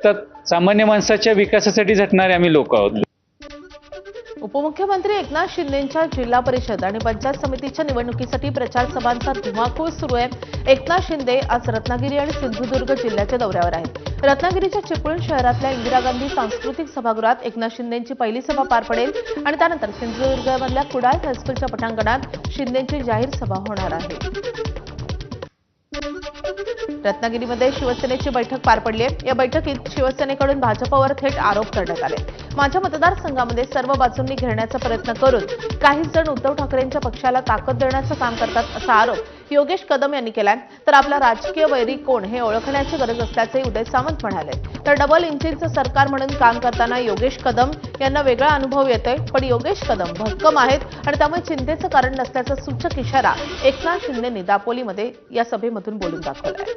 असतात। सामान्य माणसाच्या विकासासाठी झटणारे आम्ही लोक आहोत। उपमुख्यमंत्री एकनाथ शिंदेंच्या जिल्हा परिषद आणि पंचायत समितीच्या निवडणुकीसाठी प्रचार सभांचा धुमाकूळ सुरू आहे। एकनाथ शिंदे आज रत्नागिरी आणि सिंधुदुर्ग जिल्ह्याच्या दौऱ्यावर आहेत। रत्नागिरीच्या चिपळूण शहरातल्या इंदिरा गांधी सांस्कृतिक सभागृहात एकनाथ शिंदेंची पहिली सभा पार पडेल आणि त्यानंतर सिंधुदुर्गमधल्या कुडाळ हायस्कूलच्या पटांगणात शिंदेंची जाहीर सभा होणार आहे। रत्नागिरीमध्ये शिवसेनेची बैठक पार पडली आहे। या बैठकीत शिवसेनेकडून भाजपवर थेट आरोप करण्यात आले। माझ्या मतदारसंघामध्ये सर्व बाजूंनी घेरण्याचा प्रयत्न करून काही जण उद्धव ठाकरेंच्या पक्षाला ताकद देण्याचं काम करतात असा आरोप योगेश कदम यांनी केलाय। तर आपला राजकीय वैरी कोण हे ओळखण्याची गरज असल्याचे उदय सामंत म्हणाले। तर डबल इंजिनचं सरकार म्हणून काम करताना योगेश कदम यांना वेगळा अनुभव येतोय, पण योगेश कदम भक्कम आहेत आणि त्यामुळे चिंतेचं कारण नसल्याचा सूचक इशारा एकनाथ शिंदेंनी दापोलीमध्ये या सभेमधून बोलून दाखवलाय।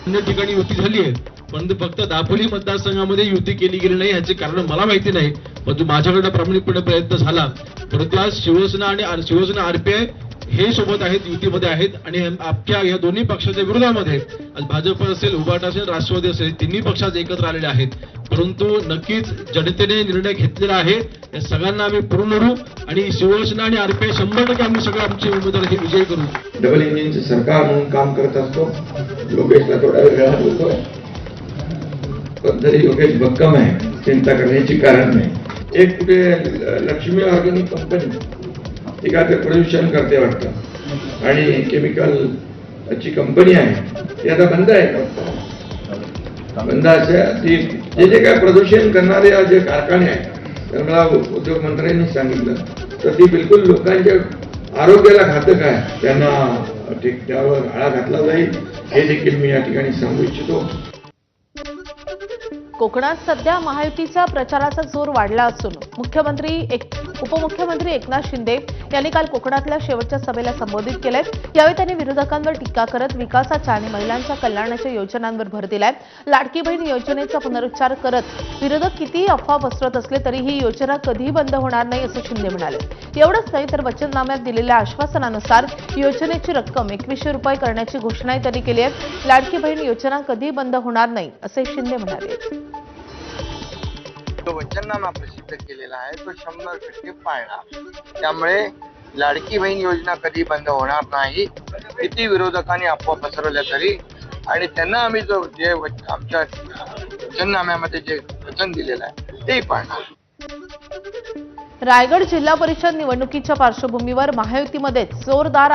अन्य ठिकाणी युती झाली आहे, पण फक्त दापोली मतदारसंघामध्ये युती केली गेली नाही याचे कारण मला माहिती नाही, पण माझ्याकडे प्रामाणिकपणे प्रयत्न झाला। परंतु आज शिवसेना आणि शिवसेना आरपीआय हे सोबत आहेत, युतीमध्ये आहेत आणि आपल्या या दोन्ही पक्षाच्या विरोधामध्ये आज भाजप असेल, उभाटा असेल, राष्ट्रवादी असेल, तिन्ही पक्ष आज एकत्र आलेले आहेत। परंतु नक्कीच जनतेने निर्णय घेतलेला आहे, या सगळ्यांना आम्ही पुरून लढू आणि शिवसेना आणि आरपीआय 100% आम्ही सगळे आमचे उमेदवार हे विजयी करू। डबल इंजिनचं सरकार म्हणून काम करत असतो। योगेशला थोडा वेगळा होतोय, पण तरी योगेश भक्कम आहे, चिंता करण्याची कारण नाही। एक कुठे लक्ष्मी ऑर्गॅनिक कंपनी ती काय प्रदूषण करते वाटतं आणि केमिकलची कंपनी आहे ती आता बंद आहे। बंद अशा ती जे काय प्रदूषण करणारे जे कारखाने आहेत तर मला उद्योग मंत्र्यांनी सांगितलं तर ती बिलकुल लोकांच्या आरोग्याला घातक आहे, त्यांना त्यावर आळा घातला जाईल हे देखील मी या ठिकाणी सांगू इच्छितो। कोकणात सध्या महायुतीच्या प्रचाराचा जोर वाढला असून उपमुख्यमंत्री एकनाथ शिंदे यांनी काल कोकणातल्या शेवटच्या सभेला संबोधित केलंय। यावेळी त्यांनी विरोधकांवर टीका करत विकासाच्या आणि महिलांच्या कल्याणाच्या योजनांवर भर दिलाय। लाडकी बहीण योजनेचा पुनरुच्चार करत विरोधक कितीही अफवा पसरवत असले तरी ही योजना कधीही बंद होणार नाही असं शिंदे म्हणाले। एवढंच नाही तर वचननाम्यात दिलेल्या आश्वासनानुसार योजनेची रक्कम 2100 रुपये करण्याची घोषणाही त्यांनी केली आहे। लाडकी बहीण योजना कधीही बंद होणार नाही असे शिंदे म्हणाले। जो वचननामा प्रसिद्ध केलेला आहे तो 100% पाळणार, त्यामुळे लाडकी बहीण योजना कधी बंद होणार नाही। किती विरोधकांनी अफवा पसरवल्या तरी आणि त्यांना आम्ही जे आमच्या वचननाम्यामध्ये जे वचन दिलेलं आहे तेही पाळणार। रायगड जिल्हा परिषद निवडणुकीच्या पार्श्वभूमीवर महायुतीमध्ये जोरदार